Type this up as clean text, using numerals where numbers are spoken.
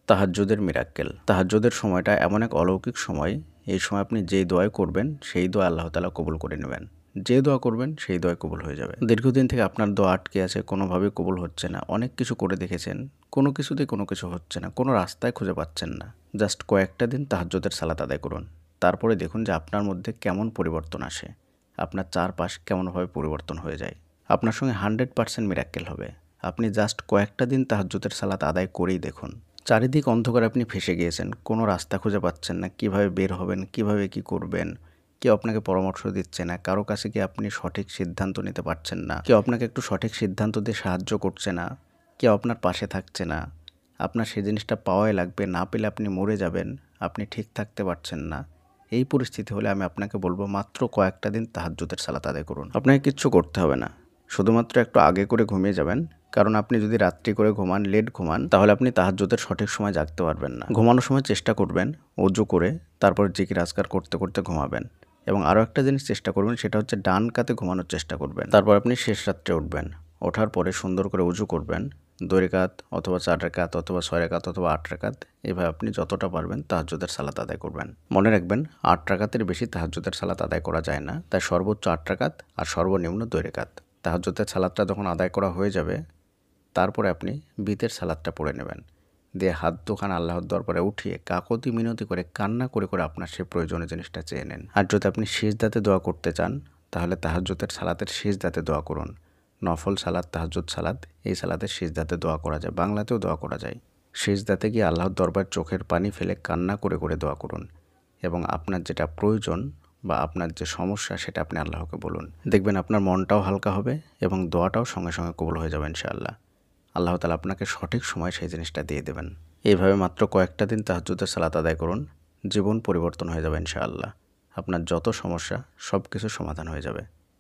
তাহাজ্জুদের মিরাক্কেল। তাহাজ্জুদের সময়টা এমন এক অলৌকিক সময়, এই সময় আপনি যেই দোয়াই করবেন সেই দোয়া আল্লাহ তাআলা কবুল করে নেবেন। যে দোয়া করবেন সেই দোয়াই কবুল হয়ে যাবে। দীর্ঘদিন থেকে আপনার দোয়া আটকে আছে, কোনোভাবেই কবুল হচ্ছে না। অনেক কিছু করে দেখেছেন, কোনো কিছুতেই কোনো কিছু হচ্ছে না, কোনো রাস্তায় খুঁজে পাচ্ছেন না। জাস্ট কয়েকটা দিন তাহাজ্জুদের সালাত আদায় করুন। তারপরে দেখুন যে আপনার মধ্যে কেমন পরিবর্তন আসে, আপনার চারপাশ কেমনভাবে পরিবর্তন হয়ে যায়। আপনার সঙ্গে 100% মিরাক্কেল হবে। আপনি জাস্ট কয়েকটা দিন তাহাজ্জুদের সালাত আদায় করেই দেখুন। চারিদিক অন্ধকারে আপনি ফেঁসে গিয়েছেন, কোনো রাস্তা খুঁজে পাচ্ছেন না, কিভাবে বের হবেন, কিভাবে কি করবেন। কেউ আপনাকে পরামর্শ দিচ্ছে না, কারো কাছে গিয়ে আপনি সঠিক সিদ্ধান্ত নিতে পারছেন না, কেউ আপনাকে একটু সঠিক সিদ্ধান্ত দিয়ে সাহায্য করছে না, কেউ আপনার পাশে থাকছে না। আপনার সেই জিনিসটা পাওয়াই লাগবে, না পেলে আপনি মরে যাবেন, আপনি ঠিক থাকতে পারছেন না। এই পরিস্থিতি হলে আমি আপনাকে বলবো মাত্র কয়েকটা দিন তাহাজ্জুদের সালাত আদায় করুন। আপনাকে কিচ্ছু করতে হবে না, শুধুমাত্র একটু আগে করে ঘুমিয়ে যাবেন। কারণ আপনি যদি রাত্রি করে ঘুমান, লেট ঘুমান, তাহলে আপনি তাহাজ্জুদের সঠিক সময় জাগতে পারবেন না। ঘুমানোর সময় চেষ্টা করবেন ওযু করে তারপর জিকির আজকার করতে করতে ঘুমাবেন। এবং আরও একটা জিনিস চেষ্টা করবেন, সেটা হচ্ছে ডান কাতে ঘুমানোর চেষ্টা করবেন। তারপর আপনি শেষ রাত্রে উঠবেন, ওঠার পরে সুন্দর করে ওযু করবেন। 2 রাকাত অথবা 4 রাকাত অথবা 6 রাকাত অথবা 8 রাকাত, এভাবে আপনি যতটা পারবেন তাহাজ্জুদের সালাত আদায় করবেন। মনে রাখবেন 8 রাকাতের বেশি তাহাজ্জুদের সালাত আদায় করা যায় না, তাই সর্বোচ্চ 8 রাকাত আর সর্বনিম্ন 2 রাকাত। তাহাজ্জুদের সালাতটা যখন আদায় করা হয়ে যাবে, তারপরে আপনি বিতের সালাতটা পড়ে নেবেন। দিয়ে হাত দুখানা আল্লাহর দরবারে উঠিয়ে কাকুতি মিনতি করে কান্না করে করে আপনার সেই প্রয়োজনীয় জিনিসটা চেয়ে নেন। আর যদি আপনি সিজদাতে দোয়া করতে চান, তাহলে তাহাজ্জুদের সালাতের সিজদাতে দোয়া করুন। নফল সালাত, তাহাজ্জুদ সালাত, এই সালাতের সিজদাতে দোয়া করা যায়, বাংলাতেও দোয়া করা যায়। সিজদাতে গিয়ে আল্লাহর দরবার চোখের পানি ফেলে কান্না করে করে দোয়া করুন এবং আপনার যেটা প্রয়োজন বা আপনার যে সমস্যা সেটা আপনি আল্লাহকে বলুন। দেখবেন আপনার মনটাও হালকা হবে এবং দোয়াটাও সঙ্গে সঙ্গে কবুল হয়ে যাবে ইনশাআল্লাহ। আল্লাহ তাআলা আপনাকে সঠিক সময়ে সেই জিনিসটা দিয়ে দেবেন। এইভাবে মাত্র কয়েকটা দিন তাহাজ্জুদের সালাত আদায় করুন, জীবন পরিবর্তন হয়ে যাবে ইনশাআল্লাহ। আপনার যত সমস্যা সব কিছু সমাধান হয়ে যাবে।